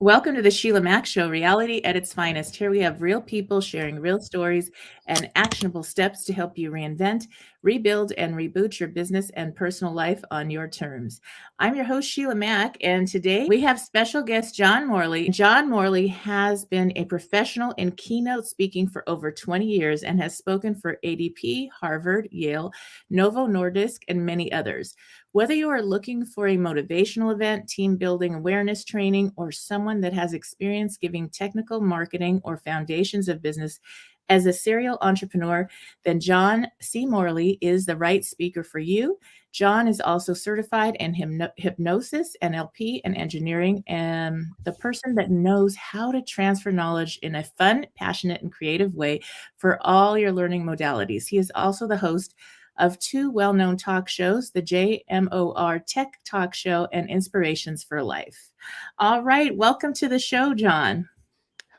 Welcome to the SHEILAMAC Show, reality at its finest. Here we have real people sharing real stories and actionable steps to help you reinvent, rebuild, and reboot your business and personal life on your terms. I'm your host, Sheila Mack, and today we have special guest John Morley. John Morley has been a professional in keynote speaking for over 20 years and has spoken for ADP, Harvard, Yale, Novo Nordisk, and many others. Whether you are looking for a motivational event, team building, awareness training, or someone that has experience giving technical marketing or foundations of business as a serial entrepreneur, then John C. Morley is the right speaker for you. John is also certified in hypnosis, NLP, and engineering, and the person that knows how to transfer knowledge in a fun, passionate, and creative way for all your learning modalities. He is also the host of two well-known talk shows, the JMOR Tech Talk Show and Inspirations for Life. All right, welcome to the show, John.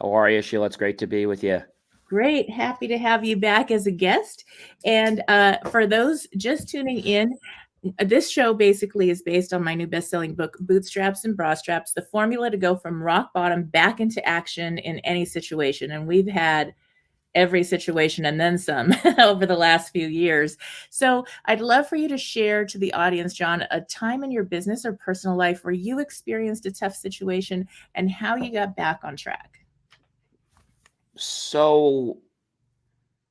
How are you, Sheila? It's great to be with you. Great, happy to have you back as a guest. And for those just tuning in, this show basically is based on my new best-selling book, Bootstraps and Bra Straps, the formula to go from rock bottom back into action in any situation. And we've had every situation and then some over the last few years. So I'd love for you to share to the audience, John, a time in your business or personal life where you experienced a tough situation and how you got back on track. So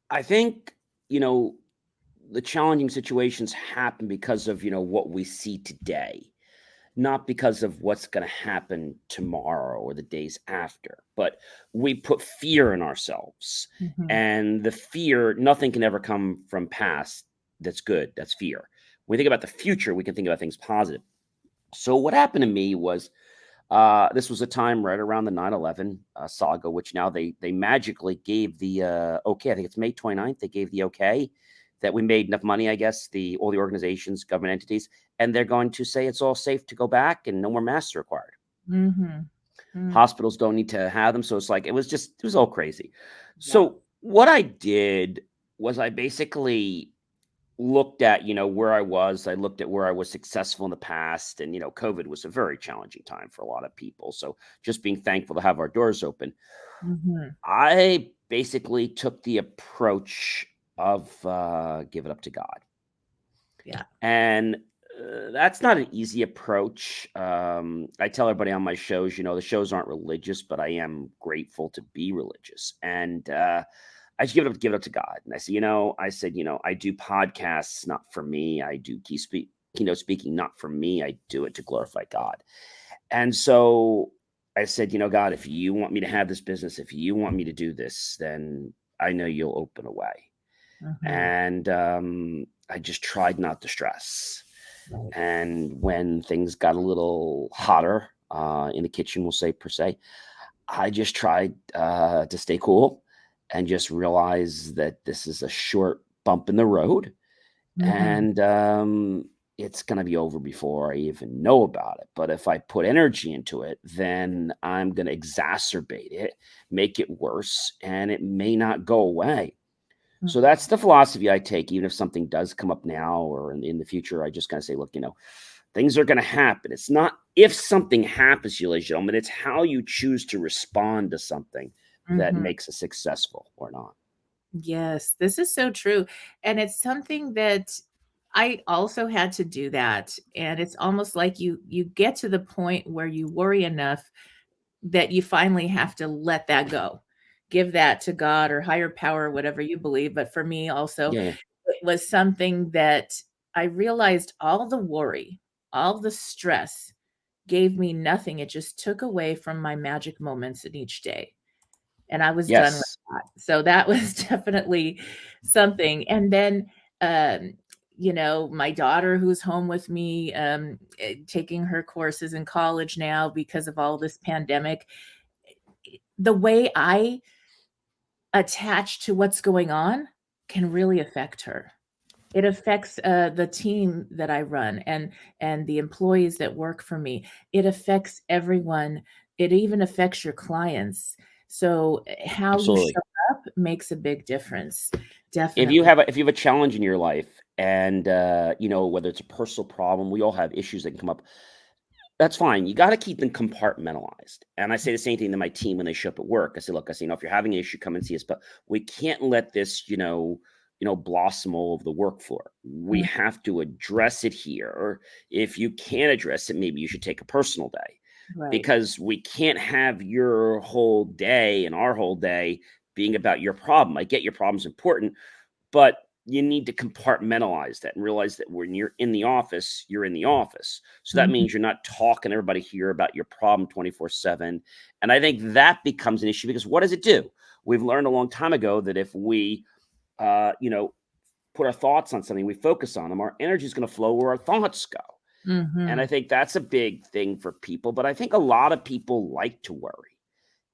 I think, the challenging situations happen because of, what we see today, not because of what's going to happen tomorrow or the days after, but we put fear in ourselves. Mm-hmm. And the fear, nothing can ever come from past that's good. That's fear. When we think about the future, we can think about things positive. So what happened to me was, this was a time right around the 9/11 saga, which now they magically gave the okay. I think it's May 29th. They gave the okay that we made enough money, I guess, all the organizations, government entities, and they're going to say it's all safe to go back and no more masks required. Mm-hmm. Mm-hmm. Hospitals don't need to have them. So it's like, it was all crazy. Yeah. So what I did was I basically looked at, where I was. I looked at where I was successful in the past. And, COVID was a very challenging time for a lot of people. So just being thankful to have our doors open. Mm-hmm. I basically took the approach of give it up to God. Yeah. And that's not an easy approach. I tell everybody on my shows, the shows aren't religious, but I am grateful to be religious. And I just give it up to God. And I said, I do podcasts, not for me. I do keynote speaking, not for me. I do it to glorify God. And so I said, God, if you want me to have this business, if you want me to do this, then I know you'll open a way. Mm-hmm. And I just tried not to stress. And when things got a little hotter in the kitchen, we'll say per se, I just tried to stay cool and just realize that this is a short bump in the road. Mm-hmm. And it's going to be over before I even know about it. But if I put energy into it, then I'm going to exacerbate it, make it worse, and it may not go away. Mm-hmm. So that's the philosophy I take. Even if something does come up now or in the future, I just kind of say, look, things are going to happen. It's not if something happens to you, ladies and gentlemen, it's how you choose to respond to something that Mm-hmm. makes it successful or not. Yes, this is so true. And it's something that I also had to do that. And it's almost like you get to the point where you worry enough that you finally have to let that go. Give that to God or higher power, whatever you believe. But for me also, Yeah. it was something that I realized all the worry, all the stress gave me nothing. It just took away from my magic moments in each day. And I was done with that. So that was definitely something. And then, my daughter who's home with me, taking her courses in college now because of all this pandemic, the way I attach to what's going on can really affect her. It affects the team that I run and the employees that work for me. It affects everyone. It even affects your clients. So how Absolutely. you show up makes a big difference. Definitely. If you have a challenge in your life and, whether it's a personal problem, we all have issues that can come up. That's fine. You got to keep them compartmentalized. And I say the same thing to my team when they show up at work. I say, look, if you're having an issue, come and see us, but we can't let this, blossom all over the work floor. We Mm, have to address it here. Or if you can't address it, maybe you should take a personal day, right. because we can't have your whole day and our whole day being about your problem. I get your problem's important, but you need to compartmentalize that and realize that when you're in the office, you're in the office. So that Mhm. means you're not talking to everybody here about your problem 24/7. And I think that becomes an issue, because what does it do? We've learned a long time ago that if we, uh, you know, put our thoughts on something, we focus on them, our energy is going to flow where our thoughts go. And I Mhm. think that's a big thing for people. But I think a lot of people like to worry.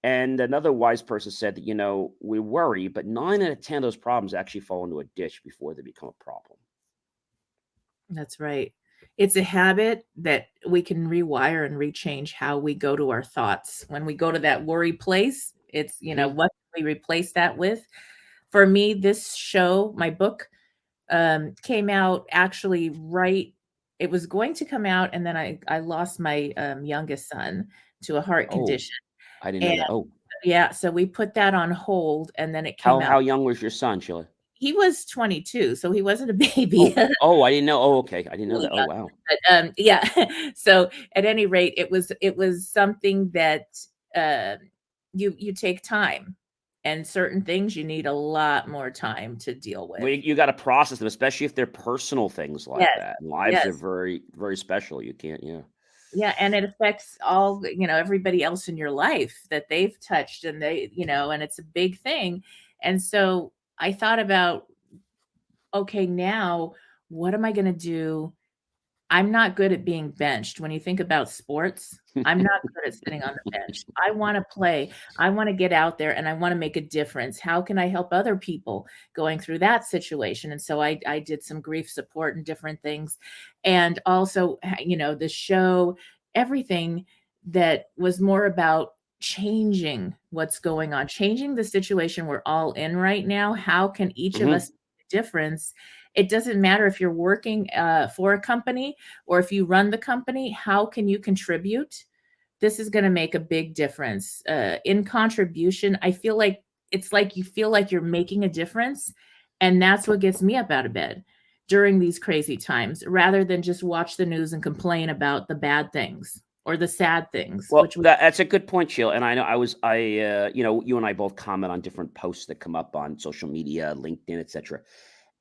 And another wise person said that, we worry, but 9 out of 10 of those problems actually fall into a ditch before they become a problem. That's right. It's a habit that we can rewire and rechange how we go to our thoughts. When we go to that worry place, it's, Hmm. what can we replace that with? For me, this show, my book, came out actually right it was going to come out, and then I lost my, youngest son to a heart Oh, condition, I didn't know and that. Oh, yeah, so we put that on hold, and then it came how out. young was your son, Sheila? He was 22, so he wasn't a baby. Oh, I didn't know. Oh, okay. I didn't know Really that. Oh, young, wow. but, yeah. So, at any rate, it was something that, uh, you take time, and certain things you need a lot more time to deal Well, with. you got to process them, especially if they're personal things like Yes, that. Lives are yes. very, very special. You can't, yeah. Yeah, and it affects all, everybody else in your life that they've touched, and and it's a big thing. And so I thought about, okay, now what am I going to do? I'm not good at being benched. When you think about sports, I'm not good at sitting on the bench. I wanna play. I wanna get out there, and I wanna make a difference. How can I help other people going through that situation? And so I did some grief support and different things. And also, the show, everything that was more about changing what's going on, changing the situation we're all in right now. How can each of Hmm. us make a difference? It doesn't matter if you're working, for a company or if you run the company, how can you contribute? This is gonna make a big difference. In contribution, I feel like it's like you feel like you're making a difference, and that's what gets me up out of bed during these crazy times, rather than just watch the news and complain about the bad things or the sad things, Well, which we that's a good point, Sheila. And I know you and I both comment on different posts that come up on social media, LinkedIn, etc.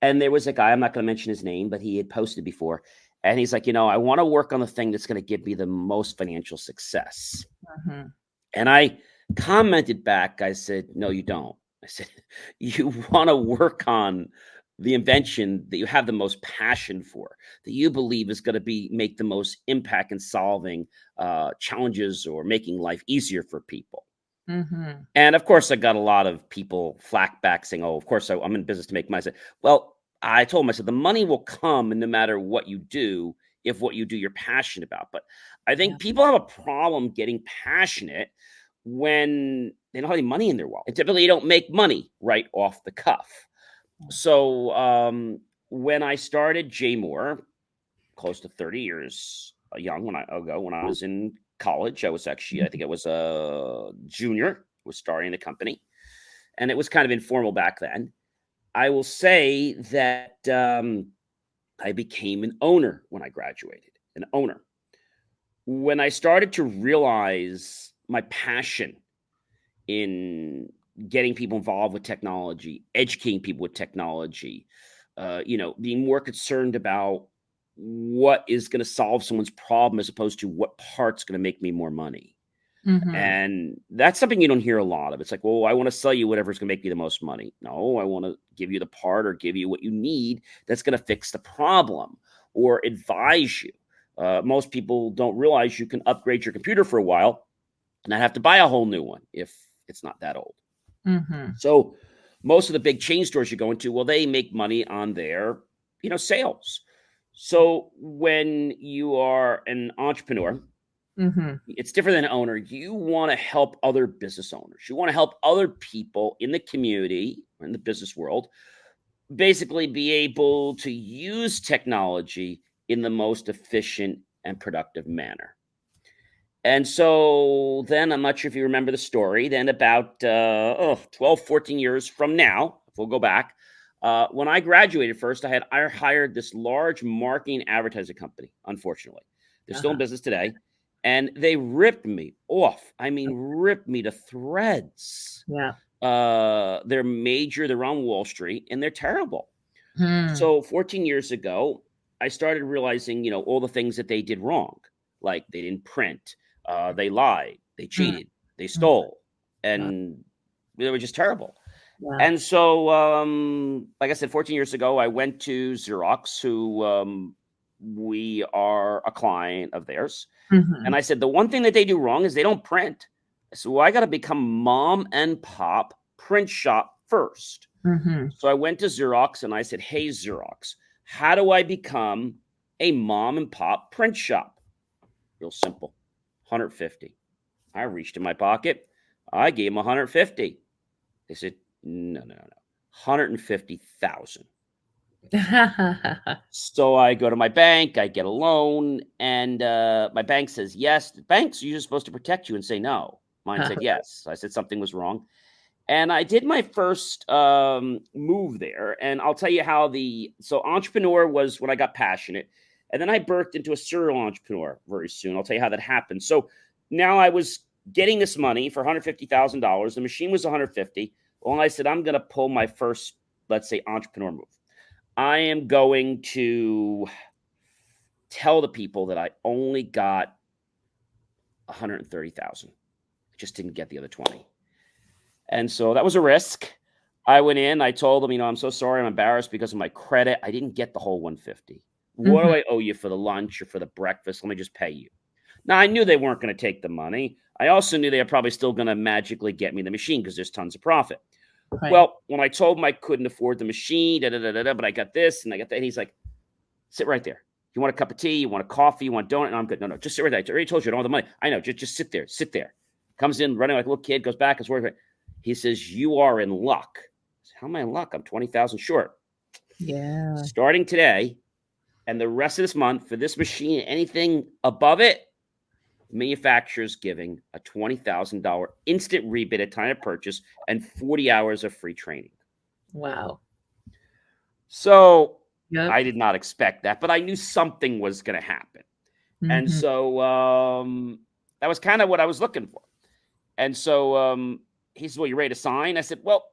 And there was a guy, I'm not going to mention his name, but he had posted before. And he's like, I want to work on the thing that's going to give me the most financial success. Mhm, And I commented back, I said, no, you don't. I said, you want to work on the invention that you have the most passion for, that you believe is going to make the most impact in solving challenges or making life easier for people. mhm, And of course, I got a lot of people flack back saying, "Oh, of course, I'm in business to make money." I said, "Well, I told them, I said, the money will come no matter what you do if what you do you're passionate about." But I yeah, think people have a problem getting passionate when they don't have any money in their wallet. And typically, you don't make money right off the cuff. So when I started J Moore, close to 30 years when I was in college, I think I was a junior, was starting the company, and it was kind of informal back then. I will say that I became an owner when I graduated, an owner. When I started to realize my passion in getting people involved with technology, educating people with technology, being more concerned about what is going to solve someone's problem as opposed to what part's going to make me more money. mhm, And that's something you don't hear a lot of. It's like, well, I want to sell you whatever's going to make you the most money. No, I want to give you the part or give you what you need that's going to fix the problem or advise you. Most people don't realize you can upgrade your computer for a while and not have to buy a whole new one if it's not that old. mhm, So most of the big chain stores you go into, well, they make money on their, sales. So when you are an entrepreneur, mhm, it's different than an owner. You want to help other business owners. You want to help other people in the community or in the business world basically be able to use technology in the most efficient and productive manner. And so then I'm not sure if you remember the story. Then about 12, 14 years from now, if we'll go back, when I graduated first, I hired this large marketing advertising company, unfortunately. They're still in business today. And they ripped me off. I mean, ripped me to threads. Yeah. They're major. They're on Wall Street, and they're terrible. Hmm. So 14 years ago, I started realizing, all the things that they did wrong. Like they didn't print, they lied, they cheated, they stole, and they were just terrible. Wow. And so, like I said, 14 years ago, I went to Xerox, who we are a client of theirs. And I said, the one thing that they do wrong is they don't print. So I got to become mom and pop print shop first. So I went to Xerox and I said, hey, Xerox, how do I become a mom and pop print shop? Real simple. 150. I reached in my pocket. I gave them 150. They said, no. 150,000. So I go to my bank, I get a loan, and my bank says, yes. The bank's usually supposed to protect you and say no. Mine said yes. I said something was wrong. And I did my first move there. And I'll tell you how so entrepreneur was when I got passionate. And then I birthed into a serial entrepreneur very soon. I'll tell you how that happened. So now I was getting this money for $150,000. The machine was 150. Well, I said, I'm going to pull my first, let's say, entrepreneur move. I am going to tell the people that I only got 130,000. I just didn't get the other 20. And so that was a risk. I went in, I told them, I'm so sorry, I'm embarrassed because of my credit. I didn't get the whole 150. What do I owe you for the lunch or for the breakfast? Let me just pay you. Now, I knew they weren't going to take the money. I also knew they were probably still going to magically get me the machine because there's tons of profit. Right. Well, when I told him I couldn't afford the machine, but I got this and I got that, he's like, sit right there. You want a cup of tea? You want a coffee? You want a donut? And I'm good. No, just sit right there. I already told you I don't have the money. I know. Just sit there. Comes in running like a little kid, goes back, is working. He says, you are in luck. I said, how am I in luck? I'm 20,000 short. Yeah. Starting today and the rest of this month for this machine, anything above it, manufacturer's giving a $20,000 instant rebate at time of purchase and 40 hours of free training. Wow. So I did not expect that, but I knew something was going to happen. And so that was kind of what I was looking for. And so he said, well, you ready to sign? I said, well,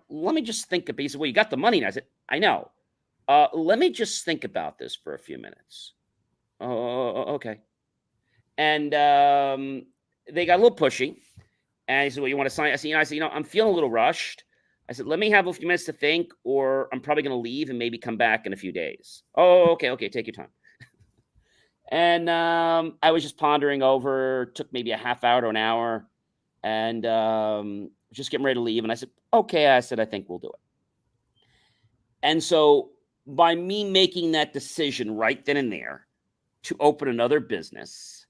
let me just think about it. He said, well, you got the money. And I said, I know. Let me just think about this for a few minutes. Oh, okay. And they got a little pushy. And he said, well, you want to sign? I said, I'm feeling a little rushed. I said, let me have a few minutes to think, or I'm probably going to leave and maybe come back in a few days. Oh, okay. Take your time. And I was just pondering over, took maybe a half hour to an hour, and just getting ready to leave. And I said, okay. I said, I think we'll do it. And so by me making that decision right then and there to open another business,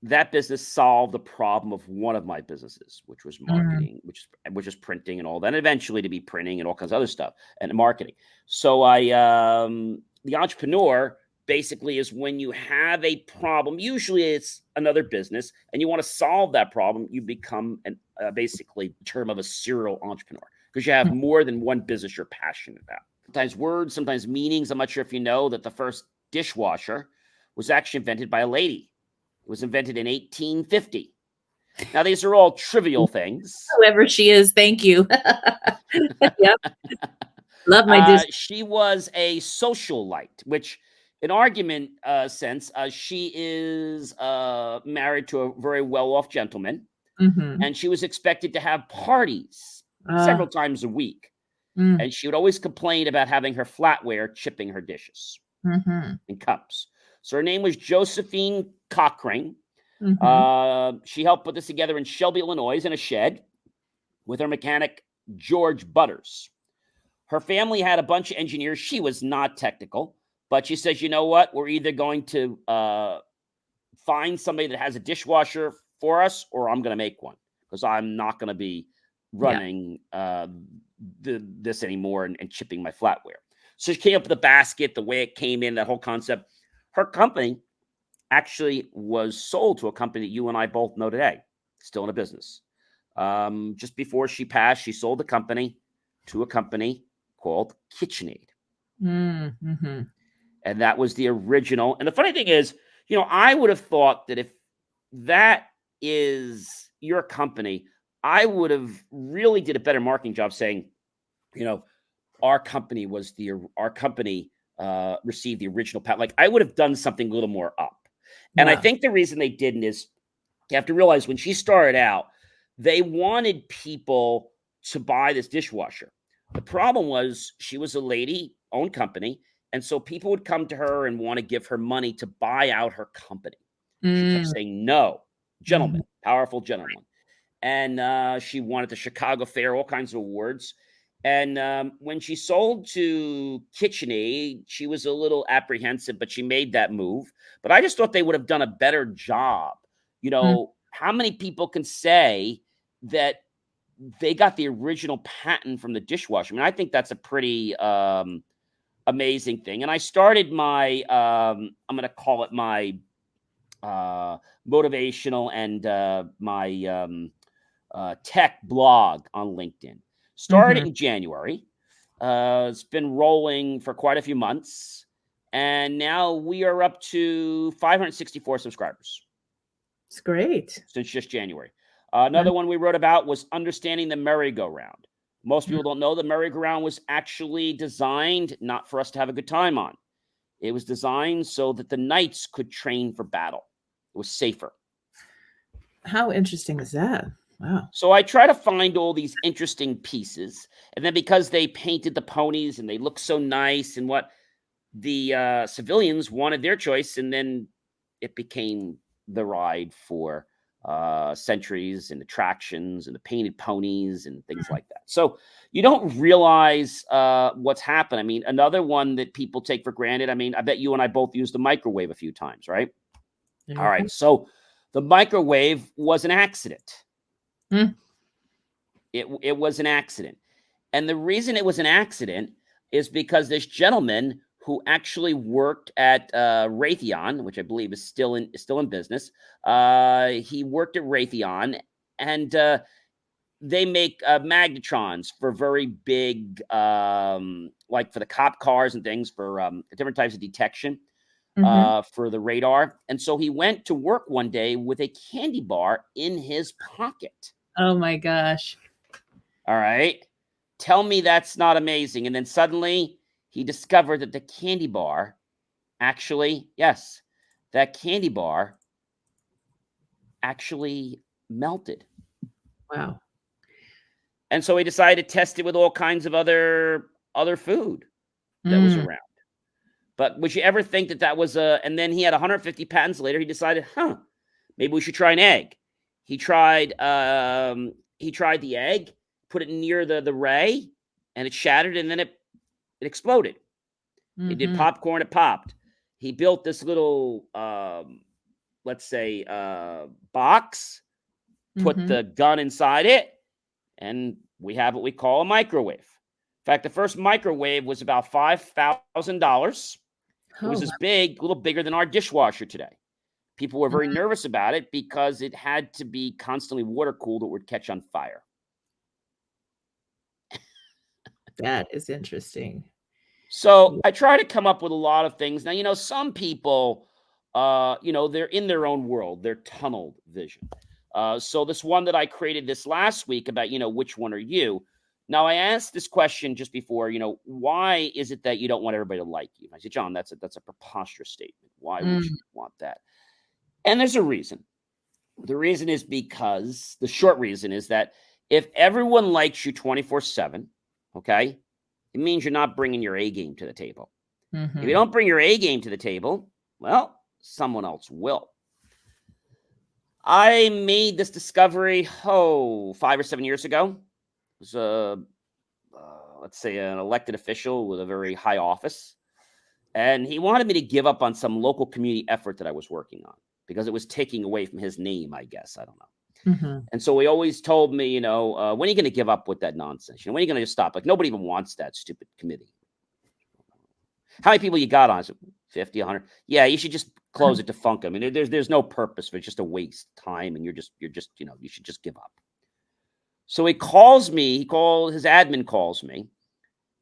that business solved the problem of one of my businesses, which was marketing, which is printing and all that, and eventually to be printing and all kinds of other stuff and marketing. So the entrepreneur basically is when you have a problem, usually it's another business, and you want to solve that problem, you become basically term of a serial entrepreneur because you have more than one business you're passionate about. Sometimes words, sometimes meanings. I'm not sure if you know that the first dishwasher was actually invented by a lady. It was invented in 1850. Now, these are all trivial things. Whoever she is, thank you. Yep. Love my dish. She was a socialite, which in argument sense, she is married to a very well-off gentleman, and she was expected to have parties several times a week. And she would always complain about having her flatware chipping her dishes and cups. So her name was Josephine Cochrane. She helped put this together in Shelby, Illinois, in a shed with her mechanic, George Butters. Her family had a bunch of engineers. She was not technical, but she says, you know what? We're either going to find somebody that has a dishwasher for us, or I'm going to make one because I'm not going to be running this anymore and chipping my flatware. So she came up with the basket, the way it came in, that whole concept. Her company actually was sold to a company that you and I both know today, still in a business. Just before she passed, she sold the company to a company called KitchenAid. Mm-hmm. And that was the original. And the funny thing is, I would have thought that if that is your company, I would have really did a better marketing job saying, our company received the original patent. Like I would have done something a little more up. And I Yeah. think the reason they didn't is you have to realize when she started out, they wanted people to buy this dishwasher. The problem was she was a lady-owned company, and so people would come to her and want to give her money to buy out her company. She kept Mm-hmm. saying no, gentlemen, powerful gentlemen. And she won at the Chicago Fair, all kinds of awards. And when she sold to KitchenAid, she was a little apprehensive, but she made that move. But I just thought they would have done a better job. How many people can say that they got the original patent from the dishwasher? I mean, I think that's a pretty amazing thing. And I started my, I'm going to call it my motivational and my tech blog on LinkedIn. Started in January. It's been rolling for quite a few months. And now we are up to 564 subscribers. It's great. Since just January. Another one we wrote about was understanding the merry-go-round. Most people don't know the merry-go-round was actually designed not for us to have a good time on. It was designed so that the knights could train for battle. It was safer. How interesting is that? Wow. So I try to find all these interesting pieces. And then because they painted the ponies and they look so nice and what the civilians wanted their choice. And then it became the ride for centuries and attractions and the painted ponies and things like that. So you don't realize what's happened. I mean, another one that people take for granted. I mean, I bet you and I both used the microwave a few times, right? All right. So the microwave was an accident. It was an accident. And the reason it was an accident is because this gentleman who actually worked at Raytheon, which I believe is still in business. He worked at Raytheon, and they make magnetrons for very big, like for the cop cars and things for different types of detection for the radar. And so he went to work one day with a candy bar in his pocket. Oh my gosh. All right. Tell me that's not amazing. And then suddenly he discovered that the candy bar actually melted. Wow. And so he decided to test it with all kinds of other food that was around. But would you ever think that was and then he had 150 patents later, he decided, maybe we should try an egg. He tried the egg, put it near the ray, and it shattered, and then it exploded. He did popcorn, it popped. He built this little, let's say, box, put the gun inside it, and we have what we call a microwave. In fact, the first microwave was about $5,000. It was as big, a little bigger than our dishwasher today. People were very nervous about it because it had to be constantly water cooled or it would catch on fire. That is interesting. So I try to come up with a lot of things. Now, some people, they're in their own world, they're tunnel vision. So this one that I created this last week about, which one are you? Now, I asked this question just before, why is it that you don't want everybody to like you? I said, John, that's a preposterous statement. Why would you want that? And there's a reason. The reason is because the short reason is that if everyone likes you 24/7, okay, it means you're not bringing your A game to the table. If you don't bring your A game to the table, well, someone else will. I made this discovery, 5 or 7 years ago. It was let's say an elected official with a very high office. And he wanted me to give up on some local community effort that I was working on because it was taking away from his name, I guess. I don't know. And so he always told me, when are you going to give up with that nonsense? When are you going to stop? Like, nobody even wants that stupid committee. How many people you got on? I said, 50, 100. Yeah, you should just close it, defunct them. I mean, there's no purpose for it. It's just a waste of time, and you're just, you should just give up. So he calls me. His admin calls me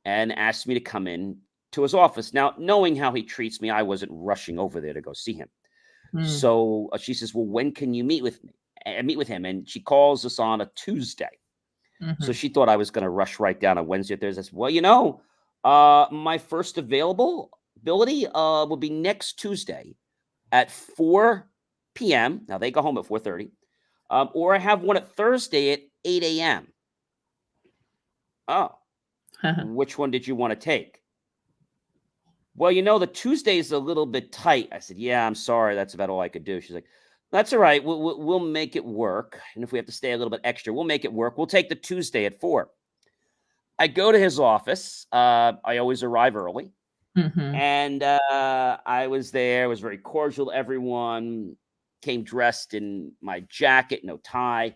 and asks me to come in to his office. Now, knowing how he treats me, I wasn't rushing over there to go see him. So she says, "Well, when can you meet with me? And meet with him?" And she calls us on a Tuesday. So she thought I was going to rush right down on Wednesday or Thursday. I said, "Well, my first availability will be next Tuesday at 4 p.m. Now they go home at 4:30, or I have one at Thursday at 8 a.m. Oh, which one did you want to take? Well, the Tuesday is a little bit tight. I said, "Yeah, I'm sorry. That's about all I could do." She's like, "That's all right. We'll make it work. And if we have to stay a little bit extra, we'll make it work. We'll take the Tuesday at 4. I go to his office. I always arrive early. And I was there, was very cordial to everyone, came dressed in my jacket, no tie.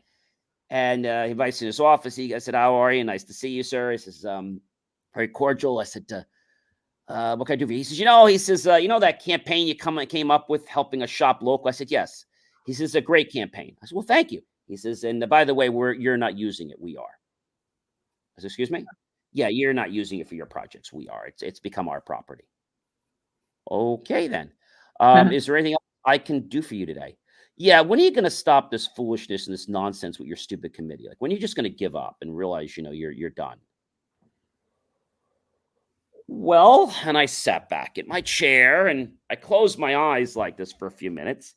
And he invites me to his office. I said, "How are you? Nice to see you, sir." He says, very cordial. I said, "What can I do for you?" He says, that campaign you came up with helping us shop local? I said, "Yes." He says, "A great campaign." I said, "Well, thank you." He says, "And by the way, you're not using it. We are." I said, "Excuse me?" "Yeah, you're not using it for your projects. We are. It's become our property." Okay, then. Is there anything else I can do for you today? "Yeah, when are you going to stop this foolishness and this nonsense with your stupid committee? Like, when are you just going to give up and realize, you're done?" Well, and I sat back in my chair and I closed my eyes like this for a few minutes.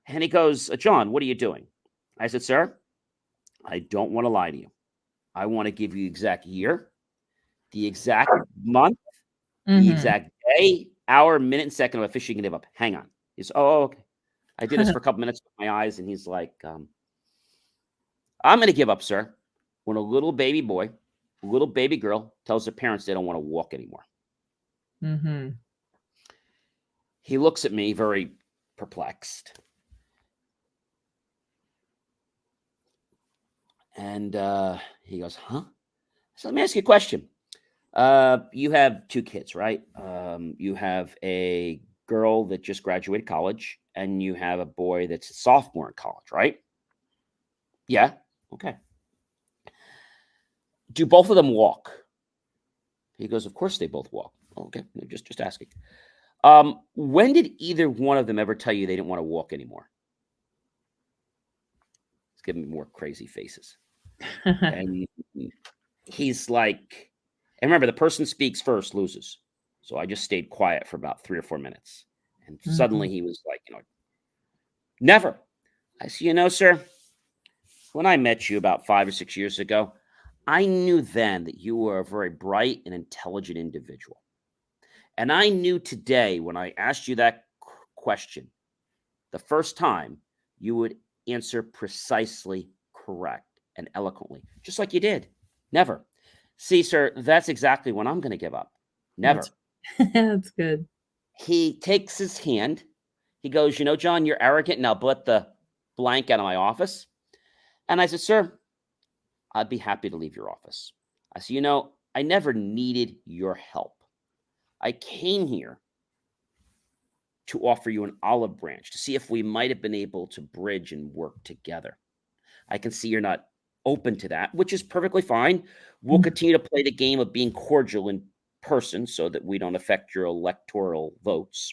And he goes, "John, what are you doing?" I said, "Sir, I don't want to lie to you. I want to give you the exact year, the exact month, the exact day, hour, minute, and second of officially going to give up. Hang on." He's, "Oh, okay." I did this for a couple minutes with my eyes, and he's like, "I'm going to give up, sir, when a little baby boy, a little baby girl tells their parents they don't want to walk anymore." He looks at me very perplexed. And he goes, "Huh?" So let me ask you a question. You have 2 kids, right? You have a girl that just graduated college, and you have a boy that's a sophomore in college, right? Yeah. Okay. Do both of them walk? He goes, "Of course they both walk." Okay. Just asking. When did either one of them ever tell you they didn't want to walk anymore? He's giving me more crazy faces. And he's like, and remember, the person speaks first loses. So I just stayed quiet for about 3 or 4 minutes. And suddenly he was like, "Never." I said, "Sir, when I met you about 5 or 6 years ago, I knew then that you were a very bright and intelligent individual. And I knew today when I asked you that question, the first time, you would answer precisely correct and eloquently, just like you did. Never. See, sir, that's exactly when I'm going to give up. Never." That's good. He takes his hand. He goes, "John, you're arrogant. Now let the blank out of my office." And I said, "Sir, I'd be happy to leave your office." I said, "I never needed your help. I came here to offer you an olive branch to see if we might have been able to bridge and work together. I can see you're not open to that, which is perfectly fine. We'll continue to play the game of being cordial in person so that we don't affect your electoral votes.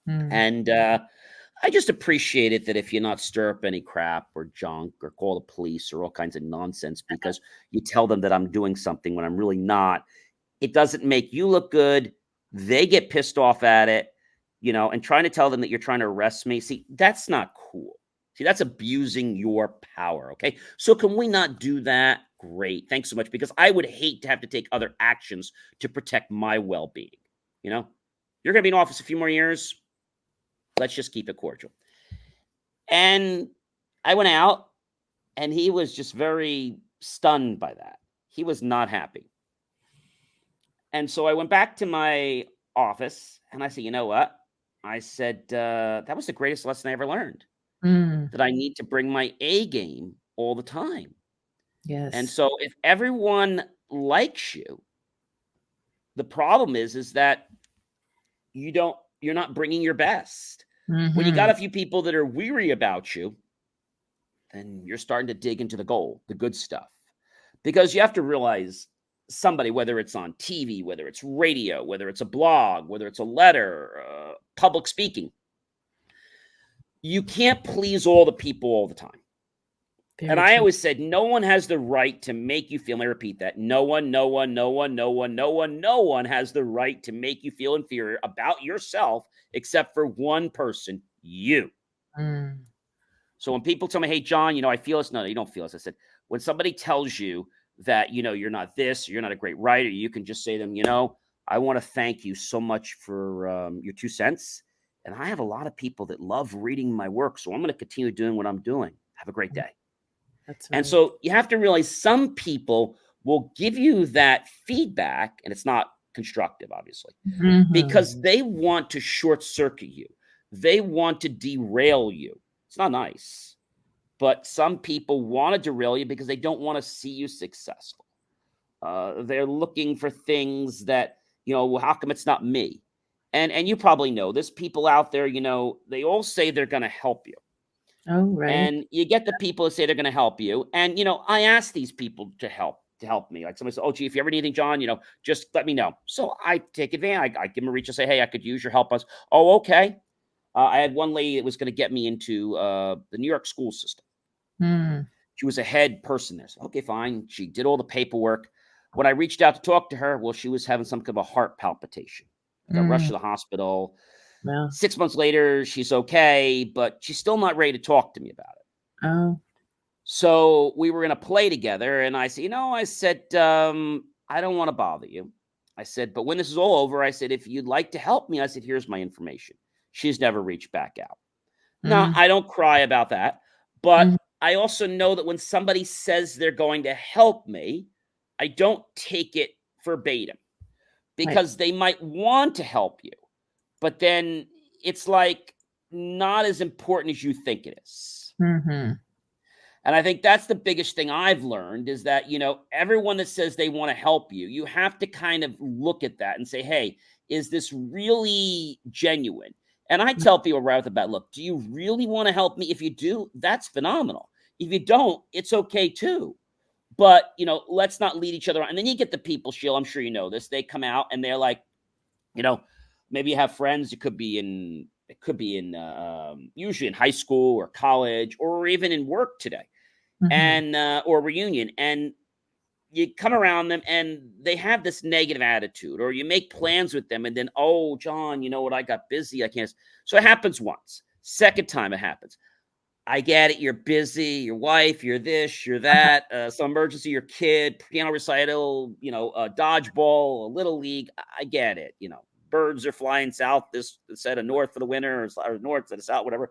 And I just appreciate it that if you not stir up any crap or junk or call the police or all kinds of nonsense because you tell them that I'm doing something when I'm really not, it doesn't make you look good. They get pissed off at it, and trying to tell them that you're trying to arrest me. See, that's not cool. See, that's abusing your power, okay? So can we not do that? Great. Thanks so much, because I would hate to have to take other actions to protect my well-being. You're going to be in office a few more years. Let's just keep it cordial. And I went out, and he was just very stunned by that. He was not happy. And so I went back to my office, and I said, "You know what?" I said, "That was the greatest lesson I ever learned, that I need to bring my A game all the time. And Yes. so if everyone likes you, the problem is that you're not bringing your best. When you got Mhm. a few people that are weary about you, then you're starting to dig into the gold, the good stuff. Because you have to realize somebody, whether it's on TV, whether it's radio, whether it's a blog, whether it's a letter, public speaking, you can't please all the people all the time. And Very I true. always said, no one has the right to make you feel, and I repeat that, no one has the right to make you feel inferior about yourself except for one person, you. Mm. So when people tell me, hey, John, I feel this. No, you don't feel this. I said, when somebody tells you that, you're not this, or you're not a great writer, you can just say to them, I want to thank you so much for your 2 cents. And I have a lot of people that love reading my work. So I'm going to continue doing what I'm doing. Have a great day. That's And right. so you have to realize some people will give you that feedback, and it's not constructive, obviously, Mhm. because they want to short circuit you. They want to derail you. It's not nice. But some people want to derail you because they don't want to see you successful. They're looking for things that, well, how come it's not me? And you probably know this. People out there, they all say they're going to help you. Oh, right. And you get the people that say they're going to help you. And, I ask these people to help me. Like somebody says, oh, gee, if you ever need anything, John, just let me know. So I take advantage. I give them a reach and say, hey, I could use your help. Oh, okay. I had one lady that was going to get me into the New York school system. Mm. She was a head person there. So, okay, fine. She did all the paperwork. When I reached out to talk to her, well, she was having some kind of a heart palpitation. Got rushed Mm. to the hospital. Well. 6 months later, she's okay, but she's still not ready to talk to me about it. Oh. So we were in a play together, and I said, I don't want to bother you. I said, but when this is all over, I said, if you'd like to help me, I said, here's my information. She's never reached back out. Now, Mm. I don't cry about that, but Mhm. I also know that when somebody says they're going to help me, I don't take it verbatim Right. because they might want to help you, but then it's like not as important as you think it is. Mhm. And I think that's the biggest thing I've learned is that, everyone that says they want to help you, you have to kind of look at that and say, hey, is this really genuine? And I tell people right off the bat, look, do you really want to help me? If you do, that's phenomenal. If you don't, it's okay too. But, let's not lead each other on. And then you get the people, Sheila, I'm sure you know this. They come out and they're like, you know, maybe you have friends. It could be in usually in high school or college or even in work today Mhm. and or reunion, and you come around them and they have this negative attitude, or you make plans with them and then, oh, John, you know what, I got busy, I can't. So it happens once. Second time it happens, I get it, you're busy, your wife, you're this, you're Uh-huh. that, some emergency, your kid, piano recital, dodgeball, a little league. I get it. Birds are flying south this instead of north for the winter, or north instead of south, whatever.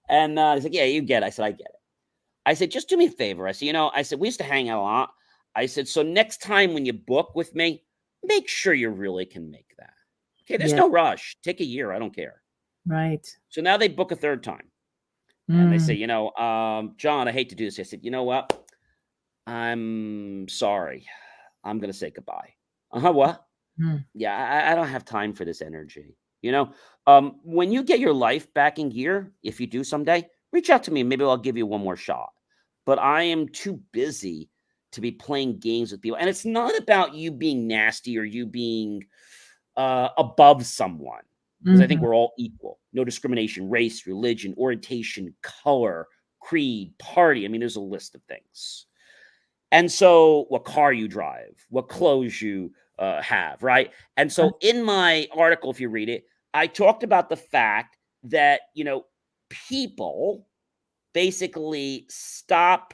And he's like, yeah, you get it. I said, I get it. I said, just do me a favor. I said, we used to hang out a lot. I said, so next time when you book with me, make sure you really can make that. Okay, there's Yeah. no rush. Take a year. I don't care. Right. So now they book a third time. And they say, Mm. John, I hate to do this. I said, you know what? I'm sorry. I'm going to say goodbye. What? Mm. Yeah, I don't have time for this energy. When you get your life back in gear, if you do someday, reach out to me. Maybe I'll give you one more shot. But I am too busy to be playing games with people. And it's not about you being nasty or you being above someone, because I think Mhm. we're all equal. No discrimination, race, religion, orientation, color, creed, party. I mean, there's a list of things. And so what car you drive, what clothes you have, right? And Uh, so in my article, if you read it, I talked about the fact that, people basically stop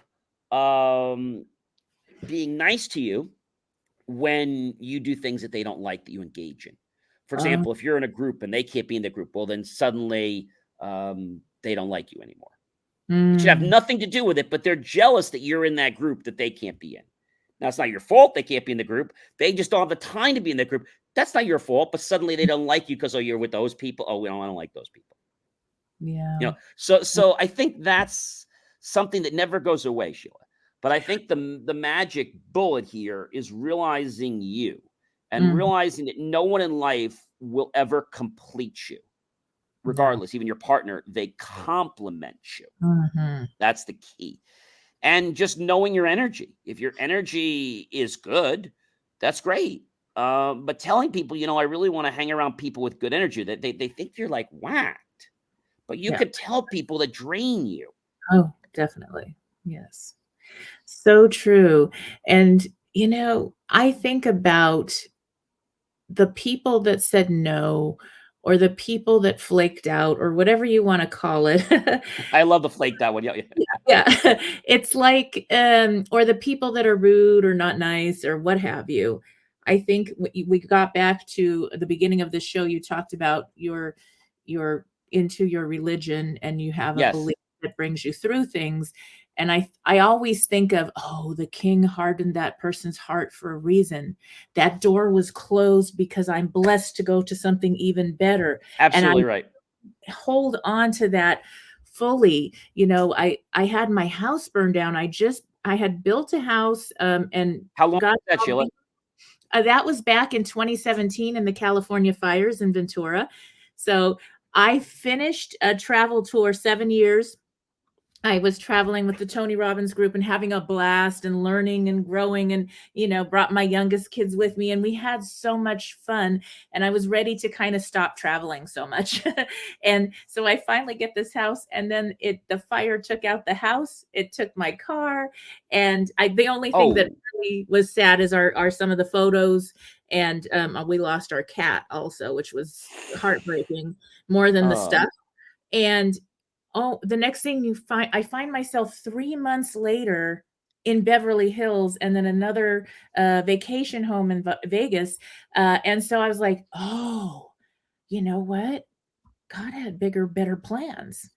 um, being nice to you when you do things that they don't like that you engage in. For uh, example, if you're in a group and they can't be in the group, well, then suddenly they don't like you anymore. It should have mm. nothing to do with it, but they're jealous that you're in that group that they can't be in. Now, it's not your fault they can't be in the group. They just don't have the time to be in the group. That's not your fault, but suddenly they don't like you because, oh, you're with those people. Oh, I don't like those people. Yeah. So I think that's something that never goes away, Sheila. But I think the magic bullet here is realizing you and Mhm. realizing that no one in life will ever complete you. Regardless, even your partner, they complement you. Mm-hmm. That's the key. And just knowing your energy. If your energy is good, that's great. But telling people, I really want to hang around people with good energy, that they think you're like whacked. But you Yeah. could tell people that drain you. Oh, definitely. Yes. So true. And, I think about the people that said no, or the people that flaked out, or whatever you want to call it. I love the flake that one. Yeah. Yeah. It's like, or the people that are rude or not nice or what have you. I think we got back to the beginning of the show. You talked about you're into your religion and you have a Yes. belief that brings you through things. And I always think of, oh, the king hardened that person's heart for a reason. That door was closed because I'm blessed to go to something even better. And I Absolutely right. hold on to that fully. I had my house burned down. I had built a house, and How long was got that, all Sheila? that was back in 2017 in the California fires in Ventura. So I finished a travel tour, 7 years. I was traveling with the Tony Robbins group and having a blast and learning and growing, and, brought my youngest kids with me, and we had so much fun, and I was ready to kind of stop traveling so much. And so I finally get this house, and then the fire took out the house. It took my car, and the only thing that Oh, really was sad is are some of the photos, and we lost our cat also, which was heartbreaking more than the oh, stuff. And oh, the next thing I find myself 3 months later in Beverly Hills, and then another, vacation home in Vegas, and so I was like, "Oh, you know what? God had bigger, better plans."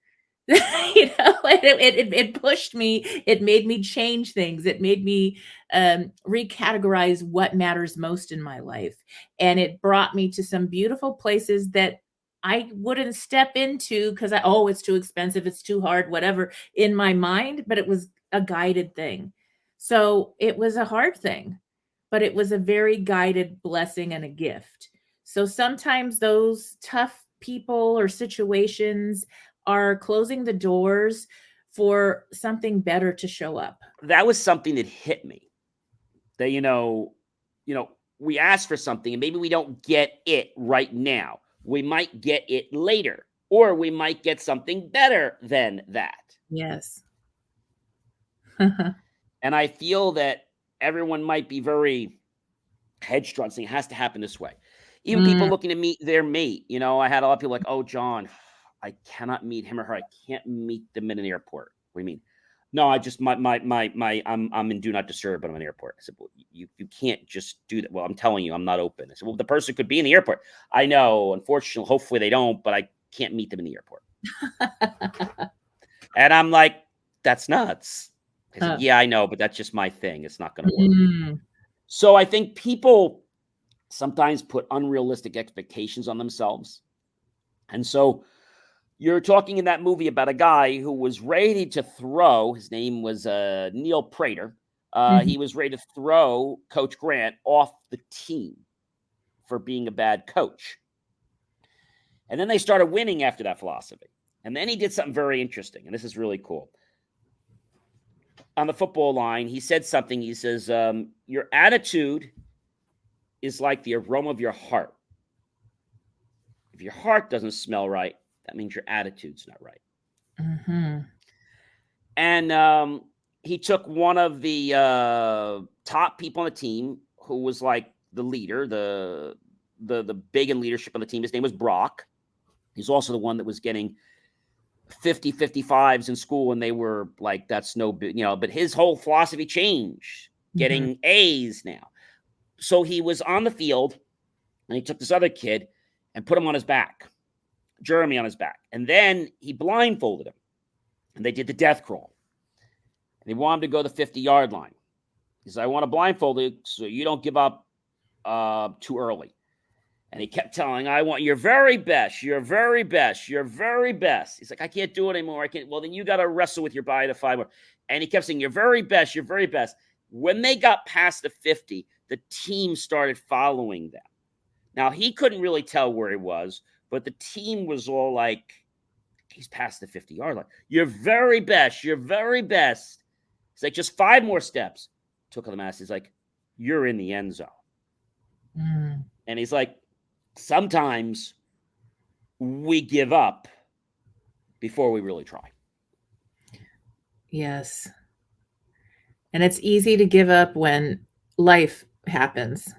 It pushed me. It made me change things. It made me, recategorize what matters most in my life, and it brought me to some beautiful places that I wouldn't step into because oh, it's too expensive, it's too hard, whatever, in my mind, but it was a guided thing. So it was a hard thing, but it was a very guided blessing and a gift. So sometimes those tough people or situations are closing the doors for something better to show up. that was something that hit me. That we ask for something and maybe we don't get it right now. We might get it later, or we might get something better than that. Yes. And I feel that everyone might be very headstrong, saying it has to happen this way. Even people Mm, looking to meet their mate. I had a lot of people like, "Oh, John, I cannot meet him or her. I can't meet them in an airport." What do you mean? No, I just my I'm in do not disturb, but I'm in an airport. I said, well, you can't just do that. Well, I'm telling you, I'm not open. I said, well, the person could be in the airport. I know, unfortunately, hopefully they don't, but I can't meet them in the airport. And I'm like, that's nuts. I said, uh, yeah, I know, but that's just my thing. It's not going to work. mm, So I think people sometimes put unrealistic expectations on themselves. And so you're talking in that movie about a guy who was ready to throw. His name was Neil Prater. mhm. He was ready to throw Coach Grant off the team for being a bad coach. And then they started winning after that philosophy. And then he did something very interesting. And this is really cool. On the football line, he said something. He says, your attitude is like the aroma of your heart. If your heart doesn't smell right, that means your attitude's not right. Mhm. And he took one of the top people on the team, who was like the leader, the big in leadership on the team. His name was Brock. He's also the one that was getting 55s in school, and they were like, that's no big, but his whole philosophy changed, Mhm. getting A's now. So he was on the field, and he took this other kid and put him on his back, Jeremy on his back. And then he blindfolded him, and they did the death crawl. And he wanted him to go the 50-yard line. He said, I want to blindfold you so you don't give up too early. And he kept telling, I want your very best, your very best, your very best. He's like, I can't do it anymore. I can't. Well, then you got to wrestle with your body to 5 more. And he kept saying, your very best, your very best. When they got past the 50, the team started following them. Now, he couldn't really tell where he was, but the team was all like, he's past the 50-yard line. Your very best. Your very best. It's like, just 5 more steps. Took on the mask. He's like, you're in the end zone. Mm. And he's like, sometimes we give up before we really try. Yes. And it's easy to give up when life happens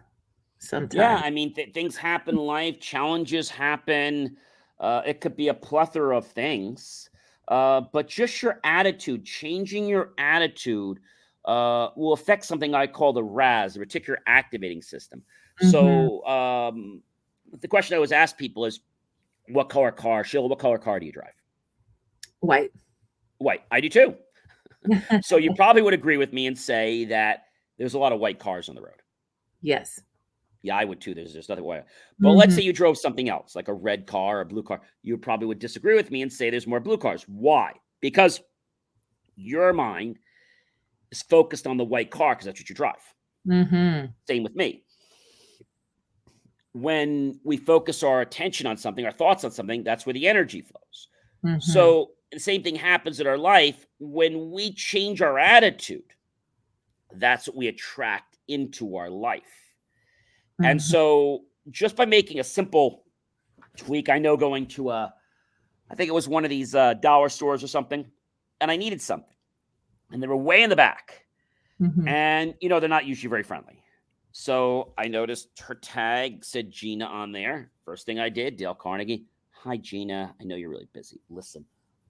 sometimes. Yeah, I mean, things happen in life, challenges happen. It could be a plethora of things. But just your attitude, changing your attitude will affect something I call the RAS, the reticular activating system. So the question I always ask people is, what color car? Sheila, what color car do you drive? White. White. I do too. So you probably would agree with me and say that there's a lot of white cars on the road. Yes. Yeah, I would too. There's nothing white. But let's say you drove something else, like a red car or a blue car. You probably would disagree with me and say there's more blue cars. Why? Because your mind is focused on the white car because that's what you drive. Same with me. When we focus our attention on something, our thoughts on something, that's where the energy flows. So the same thing happens in our life. When we change our attitude, that's what we attract into our life. And so just by making a simple tweak, I know going to I think it was one of these dollar stores or something, and I needed something. And they were way in the back. And, you know, they're not usually very friendly. So I noticed her tag said Gina on there. First thing I did, Dale Carnegie. Hi, Gina. I know you're really busy. Listen,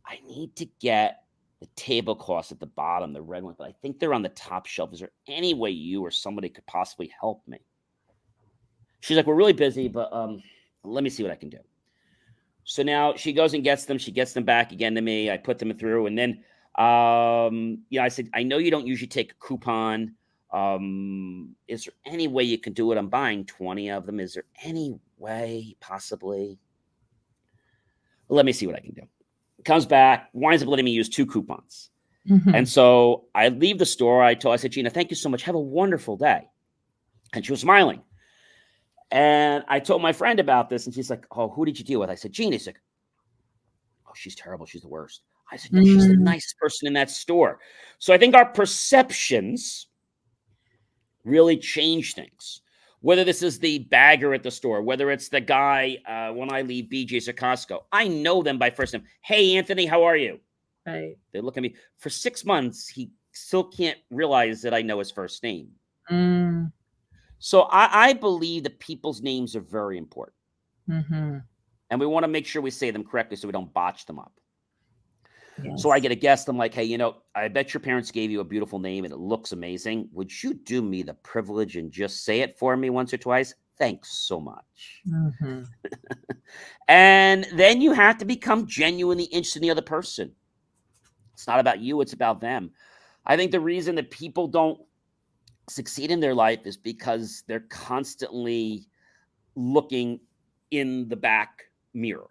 I need to get the tablecloths at the bottom, the red ones, but I think they're on the top shelf. Is there any way you or somebody could possibly help me? She's like, we're really busy, but let me see what I can do. So now she goes and gets them. She gets them back again to me. I put them through. And then, I said, I know you don't usually take a coupon. Is there any way you can do it? I'm buying 20 of them. Is there any way possibly? Let me see what I can do. Comes back, winds up letting me use 2 coupons. And so I leave the store. I said, Gina, thank you so much. Have a wonderful day. And she was smiling. And I told my friend about this, and she's like, oh, who did you deal with? I said, Gina. She's like, oh, she's terrible. She's the worst. I said, no, she's the nicest person in that store. So I think our perceptions really change things. Whether this is the bagger at the store, whether it's the guy when I leave BJ's or Costco, I know them by first name. Hey, Anthony, how are you? Right. They look at me. For 6 months, he still can't realize that I know his first name. So I believe that people's names are very important. And we want to make sure we say them correctly so we don't botch them up. Yes. So I get a guest. I'm like, hey, you know, I bet your parents gave you a beautiful name and it looks amazing. Would you do me the privilege and just say it for me once or twice? Thanks so much. And then you have to become genuinely interested in the other person. It's not about you. It's about them. I think the reason that people don't succeed in their life is because they're constantly looking in the back mirror.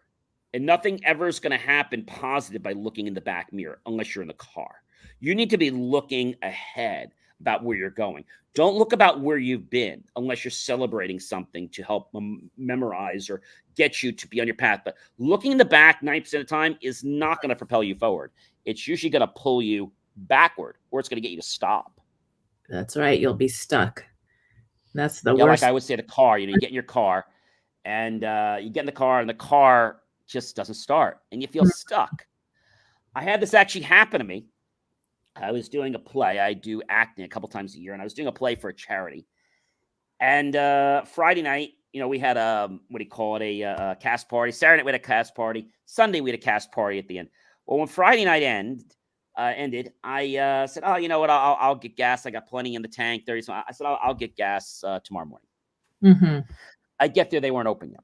And nothing ever is going to happen positive by looking in the back mirror unless you're in the car. You need to be looking ahead about where you're going. Don't look about where you've been unless you're celebrating something to help memorize or get you to be on your path. But looking in the back 90% of the time is not going to propel you forward. It's usually going to pull you backward, or it's going to get you to stop. That's right. You'll be stuck. That's the worst. Like I would say the car, you get in your car and you get in the car and the car just doesn't start and you feel stuck. I had this actually happen to me. I was doing a play. I do acting a couple times a year, and I was doing a play for a charity. And Friday night, we had a cast party. Saturday night we had a cast party. Sunday we had a cast party at the end. Well, when Friday night ended, I said, oh, you know what? I'll get gas. I got plenty in the tank. 30. So I said, I'll get gas tomorrow morning. I get there. They weren't open yet.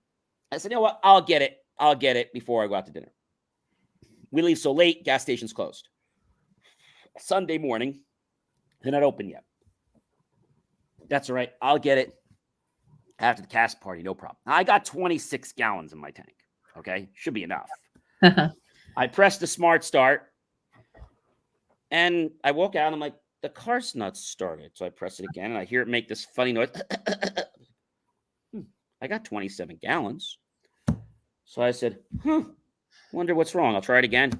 I said, you know what? I'll get it before I go out to dinner. We leave so late. Gas station's closed. Sunday morning, they're not open yet. That's all right. I'll get it after the cast party. No problem. I got 26 gallons in my tank. Okay. Should be enough. I pressed the smart start. And I walk out, and I'm like, the car's not started. So I press it again, and I hear it make this funny noise. I got 27 gallons. So I said, wonder what's wrong. I'll try it again.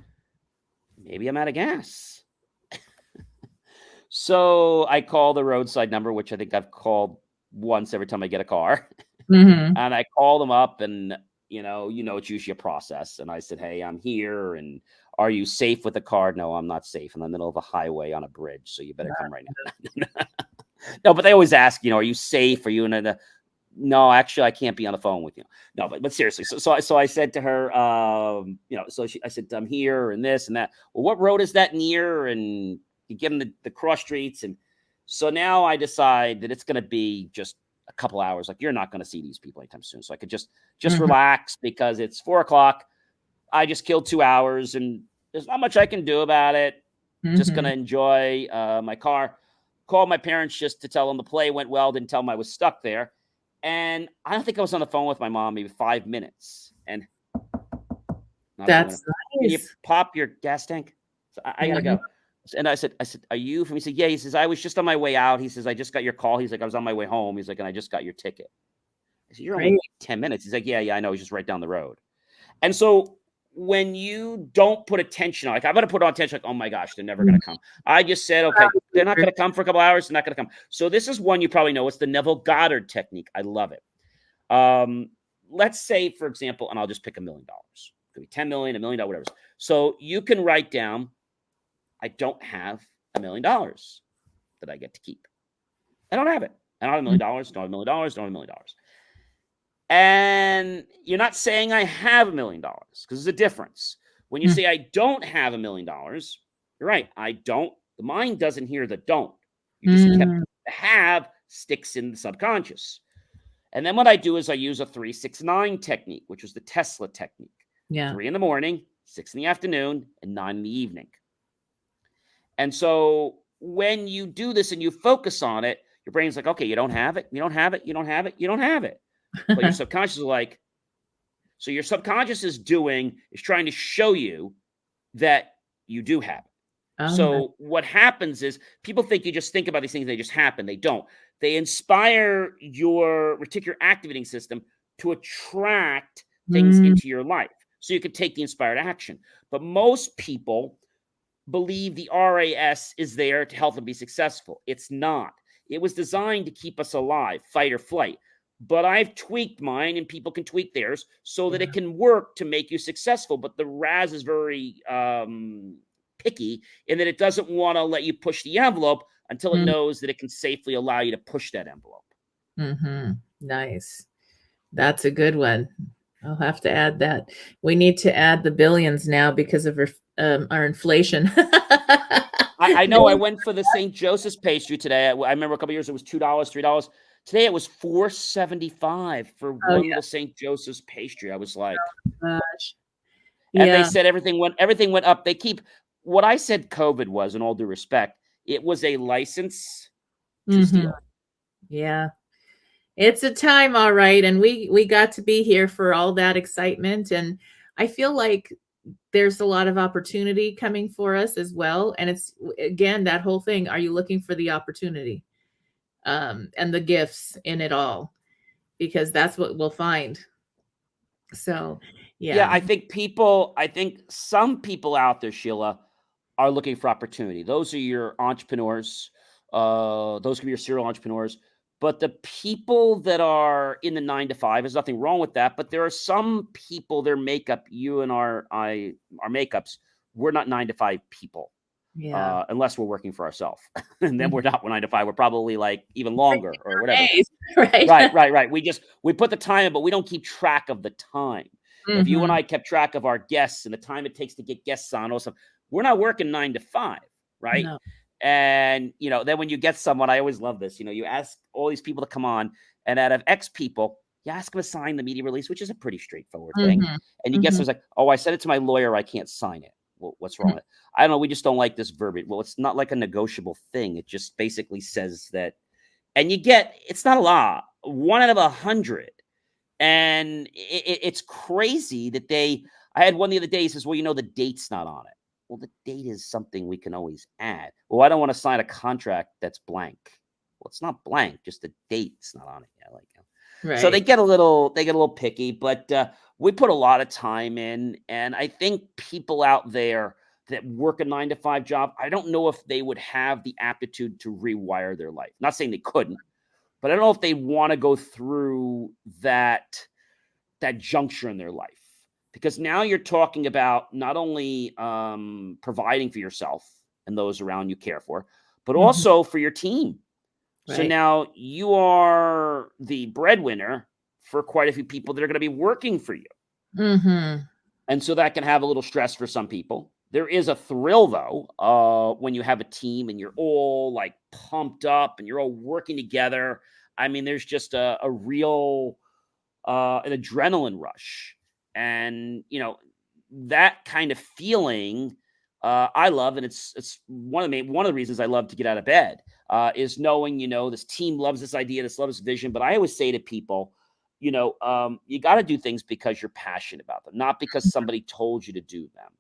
Maybe I'm out of gas. So I call the roadside number, which I think I've called once every time I get a car. Mm-hmm. And I call them up and, it's usually a process. And I said, hey, I'm here. And are you safe with the car? No, I'm not safe. In the middle of a highway on a bridge. So you better come right now. No, but they always ask, are you safe? Are you in a... No, actually, I can't be on the phone with you. No, but seriously. So I said to her, I said, I'm here and this and that. Well, what road is that near? And you give them the cross streets. And so now I decide that it's going to be just a couple hours. Like, you're not going to see these people anytime soon. So I could just relax because it's 4:00. I just killed 2 hours and there's not much I can do about it. Just going to enjoy my car. Called my parents just to tell them the play went well. Didn't tell them I was stuck there. And I don't think I was on the phone with my mom maybe 5 minutes. And That's can you nice. pop your gas tank? So I gotta go. And I said, are you from? He said, yeah. He says, I was just on my way out. He says, I just got your call. He's like, I was on my way home. He's like, and I just got your ticket. I said, you're only 10 minutes. He's like, yeah, I know. He's just right down the road. And so when you don't put attention on, like, I'm going to put on attention, like, oh my gosh, they're never going to come. I just said, okay, they're not going to come for a couple hours. They're not going to come. So this is one you probably know. It's the Neville Goddard technique. I love it. Let's say, for example, and I'll just pick $1 million. It could be 10 million, $1 million, whatever. So you can write down, I don't have $1 million that I get to keep. I don't have it. I don't have $1 million. Don't have $1 million. Don't have $1 million. And you're not saying I have $1 million, because there's a difference. When you say I don't have $1 million, you're right. I don't. The mind doesn't hear the don't. You just kept the have sticks in the subconscious. And then what I do is I use a 3-6-9 technique, which is the Tesla technique. Yeah. 3 in the morning, 6 in the afternoon, and 9 in the evening. And so when you do this and you focus on it, your brain's like, okay, you don't have it. You don't have it. You don't have it. You don't have it. But your subconscious is like, so your subconscious is trying to show you that you do have it. Oh, so what happens is people think you just think about these things, they just happen. They don't. They inspire your reticular activating system to attract things into your life so you can take the inspired action. But most people believe the RAS is there to help them be successful. It's not. It was designed to keep us alive, fight or flight. But I've tweaked mine, and people can tweak theirs so that it can work to make you successful. But the RAS is very picky in that it doesn't want to let you push the envelope until it knows that it can safely allow you to push that envelope. Nice. That's a good one. I'll have to add that. We need to add the billions now because of our inflation. I know. I went for the St. Joseph's pastry today. I remember a couple years it was $2, $3. Today it was $4.75 for one little St. Joseph's pastry. I was like, oh, gosh. And they said everything went up. They keep what I said COVID was, in all due respect, it was a license to steal. Yeah. It's a time, all right. And we got to be here for all that excitement. And I feel like there's a lot of opportunity coming for us as well. And it's, again, that whole thing. Are you looking for the opportunity and the gifts in it all? Because that's what we'll find. So, yeah, I think some people out there, Sheila, are looking for opportunity. Those are your entrepreneurs. Those can be your serial entrepreneurs. But the people that are in the 9-to-5, there's nothing wrong with that. But there are some people, their makeup, you and our makeups, we're not 9-to-5 people. Yeah. Unless we're working for ourselves. And then we're not 9-to-5. We're probably like even longer or whatever. Right. We put the time in, but we don't keep track of the time. If you and I kept track of our guests and the time it takes to get guests on, or something, we're not working 9-to-5, right? No. And, then when you get someone, I always love this, you ask all these people to come on, and out of X people, you ask them to sign the media release, which is a pretty straightforward thing. And you get someone's like, oh, I sent it to my lawyer. I can't sign it. Well, what's wrong with it? I don't know. We just don't like this verbiage. Well, it's not like a negotiable thing. It just basically says that, and it's not a lot, 1 out of 100. And it's crazy that I had one the other day, he says, well, the date's not on it. Well, the date is something we can always add. Well, I don't want to sign a contract that's blank. Well, it's not blank, just the date's not on it. So they Right. get a little picky, but we put a lot of time in, and I think people out there that work a 9 to 5 job, I don't know if they would have the aptitude to rewire their life. Not saying they couldn't, but I don't know if they want to go through that juncture in their life, because now you're talking about not only providing for yourself and those around you care for, but Mhm. also for your team. So Right. now you are the breadwinner for quite a few people that are going to be working for you. Mhm. And so that can have a little stress for some people. There is a thrill, though, when you have a team and you're all like pumped up and you're all working together. I mean, there's just a real an adrenaline rush. And, that kind of feeling I love. And it's one of the reasons I love to get out of bed is knowing, this team loves this idea, this loves this vision. But I always say to people, you got to do things because you're passionate about them, not because somebody told you to do them.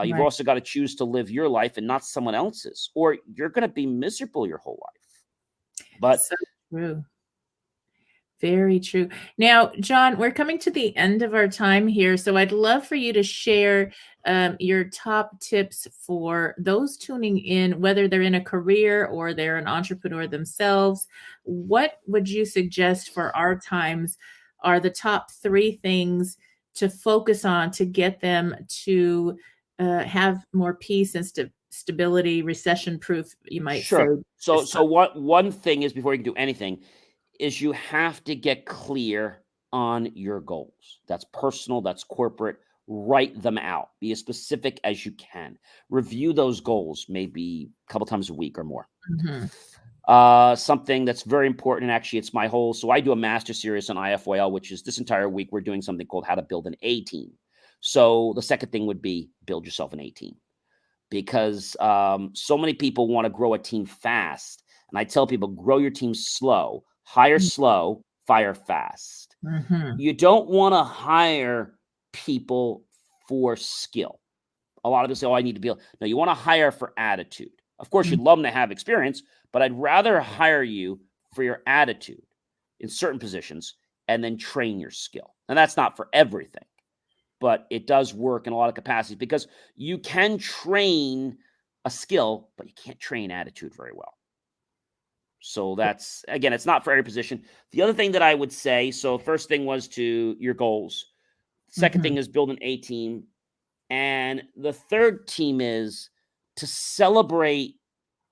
You've Right. also got to choose to live your life and not someone else's, or you're going to be miserable your whole life. But So true. Very true. Now, John, we're coming to the end of our time here, so I'd love for you to share your top tips for those tuning in, whether they're in a career or they're an entrepreneur themselves. What would you suggest for our times are the top three things to focus on to get them to have more peace and stability, recession proof, you might say, sure. So this time? so what one thing is, before you can do anything, is you have to get clear on your goals. That's personal, that's corporate. Write them out. Be as specific as you can. Review those goals maybe a couple times a week or more. Mhm. Something that's very important, and actually it's my whole, so I do a master series on IFYL, which is this entire week we're doing something called how to build an A team. So the second thing would be build yourself an A team, because so many people want to grow a team fast. And I tell people, grow your team slow, hire slow, fire fast. Mhm. You don't want to hire people for skill. A lot of people say, oh, I need to be. No, you want to hire for attitude. Of course, Mhm. you'd love them to have experience, but I'd rather hire you for your attitude in certain positions and then train your skill. And that's not for everything, but it does work in a lot of capacities, because you can train a skill, but you can't train attitude very well. So that's, again, it's not for every position. The other thing that I would say, so first thing was to your goals. Second Mhm. thing is build an A team. And the third team is to celebrate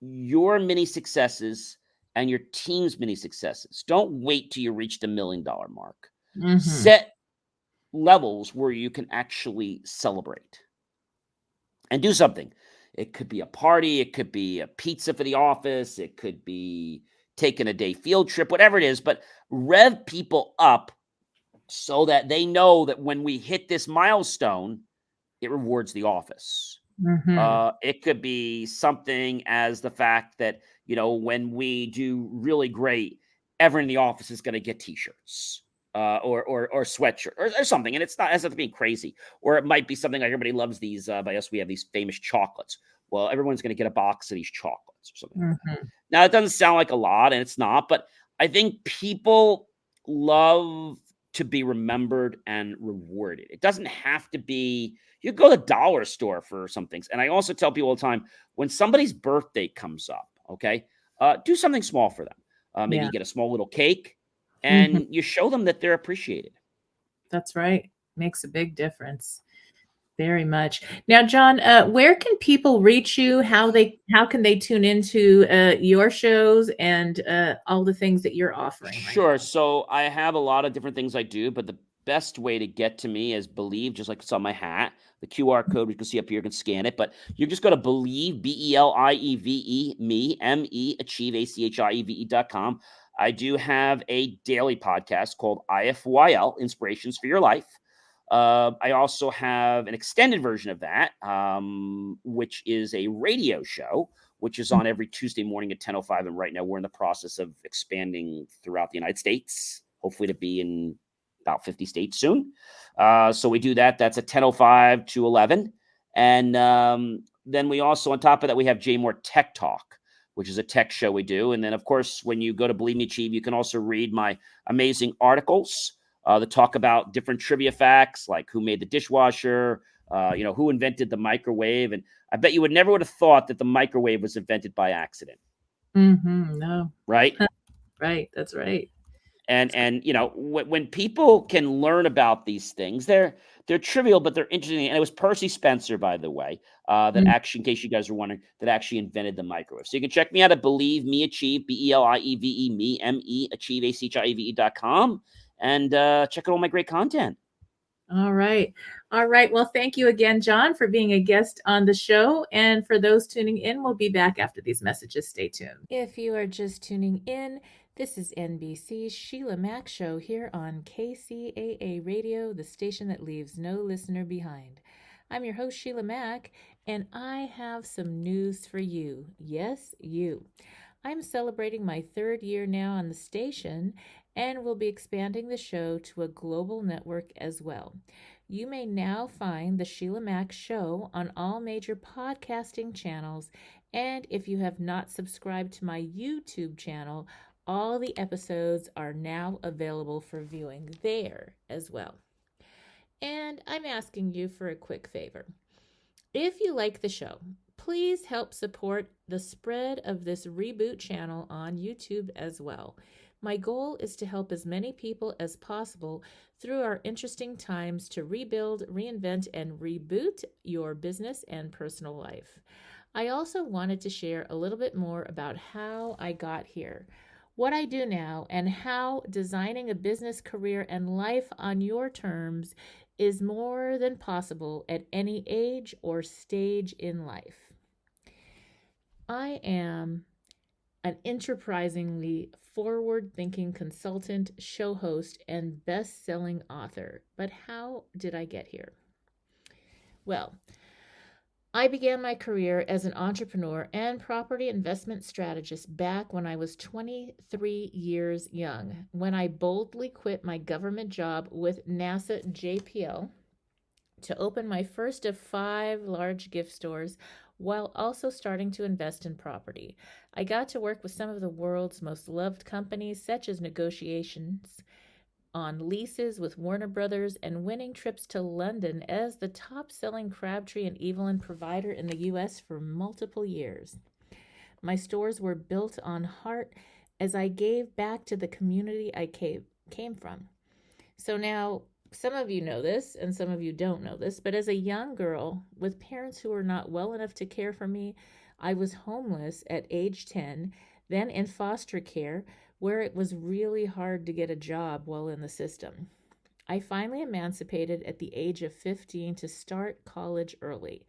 your mini successes and your team's mini successes. Don't wait till you reach the $1 million mark. Mhm. Set levels where you can actually celebrate and do something. It could be a party, it could be a pizza for the office, it could be taking a day field trip, whatever it is, but rev people up so that they know that when we hit this milestone, it rewards the office. Mhm. It could be something as the fact that, when we do really great, everyone in the office is going to get t-shirts. Or sweatshirt or something, and it's not as if being crazy. Or it might be something like everybody loves these. By us, we have these famous chocolates. Well, everyone's going to get a box of these chocolates or something like that. Mhm. Now, it doesn't sound like a lot, and it's not, but I think people love to be remembered and rewarded. It doesn't have to be, you go to the dollar store for some things. And I also tell people all the time, when somebody's birthday comes up, okay, do something small for them. Maybe Yeah. you get a small little cake Mhm. and you show them that they're appreciated. That's right. Makes a big difference. Very much. Now, John, where can people reach you? How can they tune into your shows and all the things that you're offering right Sure. now? So I have a lot of different things I do, but the best way to get to me is Believe, just like it's on my hat. The QR code you can see up here, you can scan it. But you just go to Believe, Believe, me, Achieve, ACHIEVE.com. I do have a daily podcast called IFYL, Inspirations for Your Life. I also have an extended version of that, which is a radio show, which is on every Tuesday morning at 10:05. And right now we're in the process of expanding throughout the United States, hopefully to be in about 50 states soon. So we do that. That's at 10:05 to 11. And then we also, on top of that, we have J More Tech Talk, which is a tech show we do. And then, of course, when you go to Believe Me Achieve, you can also read my amazing articles that talk about different trivia facts, like who made the dishwasher, who invented the microwave. And I bet you would never have thought that the microwave was invented by accident, No. right? Right. That's right. And when people can learn about these things, they're trivial, but they're interesting. And it was Percy Spencer, by the way, that Mm. actually, in case you guys were wondering, that actually invented the microwave. So you can check me out at Believe Me Achieve, BELIEVE me Achieve ACHIEVE.com, and check out all my great content. All right. All right. Well, thank you again, John, for being a guest on the show. And for those tuning in, we'll be back after these messages. Stay tuned. If you are just tuning in, this is NBC's SHEILAMAC show here on kcaaradio, the station that leaves no listener behind. I'm your host, Sheila Mack, and I have some news for you. Yes, you. I'm celebrating my 3rd year now on the station and will be expanding the show to a global network as well. You may now find the SHEILAMAC show on all major podcasting channels, and if you have not subscribed to my YouTube channel, all the episodes are now available for viewing there as well. And I'm asking you for a quick favor. If you like the show, please help support the spread of this reboot channel on YouTube as well. My goal is to help as many people as possible through our interesting times to rebuild, reinvent, and reboot your business and personal life. I also wanted to share a little bit more about how I got here, what I do now, and how designing a business career and life on your terms is more than possible at any age or stage in life. I am an enterprisingly forward-thinking consultant, show host, and best-selling author. But how did I get here? Well, I began my career as an entrepreneur and property investment strategist back when I was 23 years young, when I boldly quit my government job with NASA JPL to open my first of 5 large gift stores while also starting to invest in property. I got to work with some of the world's most loved companies, such as negotiations on leases with Warner Brothers and winning trips to London as the top-selling Crabtree and Evelyn provider in the U.S. for multiple years. My stores were built on heart as I gave back to the community I came from. So now, some of you know this and some of you don't know this, but as a young girl with parents who were not well enough to care for me, I was homeless at age 10, then in foster care, where it was really hard to get a job while in the system. I finally emancipated at the age of 15 to start college early.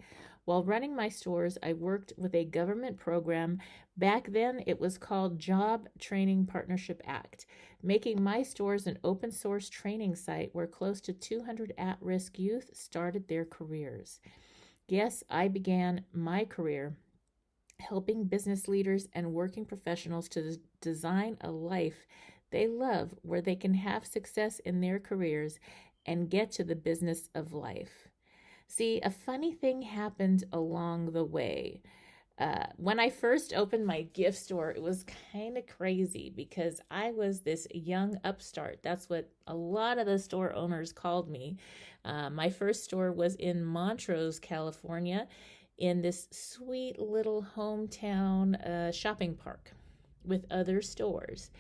While running my stores, I worked with a government program. Back then, it was called Job Training Partnership Act, making my stores an open source training site where close to 200 at-risk youth started their careers. Yes, I began my career helping business leaders and working professionals to design a life they love where they can have success in their careers and get to the business of life. See, a funny thing happened along the way. When I first opened my gift store, it was kind of crazy because I was this young upstart. That's what a lot of the store owners called me. My first store was in Montrose, California, in this sweet little hometown shopping park with other stores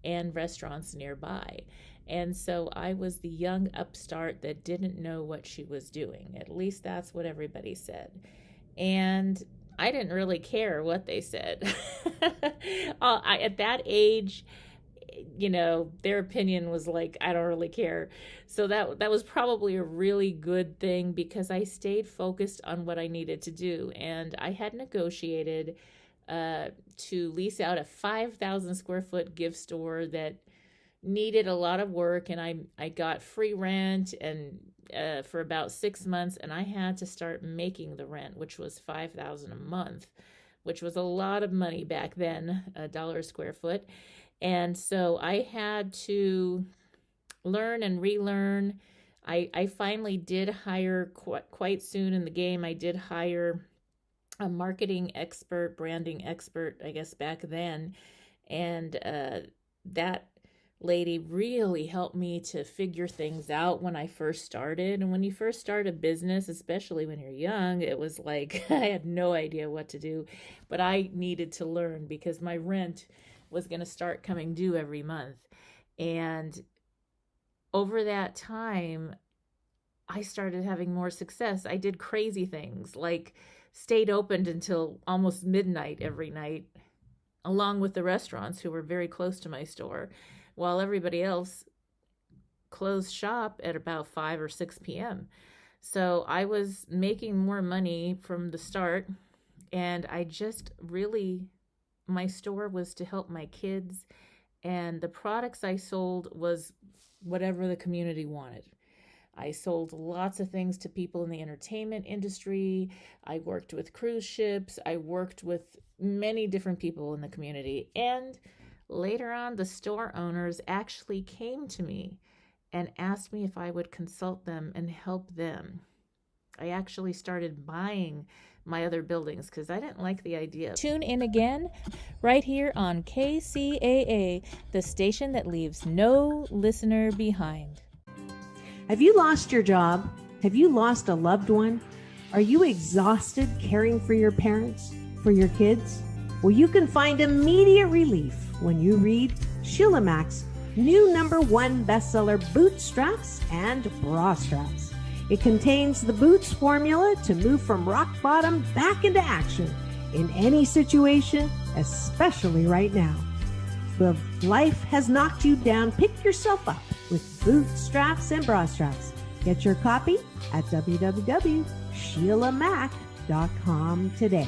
and restaurants nearby. And so I was the young upstart that didn't know what she was doing. At least that's what everybody said. And I didn't really care what they said. At that age, their opinion was like, I don't really care. So that was probably a really good thing because I stayed focused on what I needed to do. And I had negotiated to lease out a 5,000 square foot gift store that needed a lot of work, and I got free rent and for about 6 months, and I had to start making the rent, which was $5,000 a month, which was a lot of money back then, $1 a square foot. And so I had to learn and relearn. I finally did hire quite soon in the game. I did hire a marketing expert, branding expert, I guess back then. And that lady really helped me to figure things out when I first started. And when you first start a business, especially when you're young, it was like I had no idea what to do, but I needed to learn because my rent was going to start coming due every month. And over that time, I started having more success. I did crazy things like stayed open until almost midnight every night, along with the restaurants who were very close to my store, while everybody else closed shop at about 5 or 6 p.m. So I was making more money from the start, and I just really, my store was to help my kids, and the products I sold was whatever the community wanted. I sold lots of things to people in the entertainment industry. I worked with cruise ships. I worked with many different people in the community. And later on, the store owners actually came to me and asked me if I would consult them and help them. I actually started buying my other buildings because I didn't like the idea. Tune in again right here on KCAA, the station that leaves no listener behind. Have you lost your job? Have you lost a loved one? Are you exhausted caring for your parents, for your kids? Well, you can find immediate relief when you read SHEILAMAC's new #1 bestseller, Bootstraps and Bra Straps. It contains the Boots formula to move from rock bottom back into action in any situation, especially right now. If life has knocked you down, pick yourself up with Bootstraps and Bra Straps. Get your copy at www.sheilamac.com today.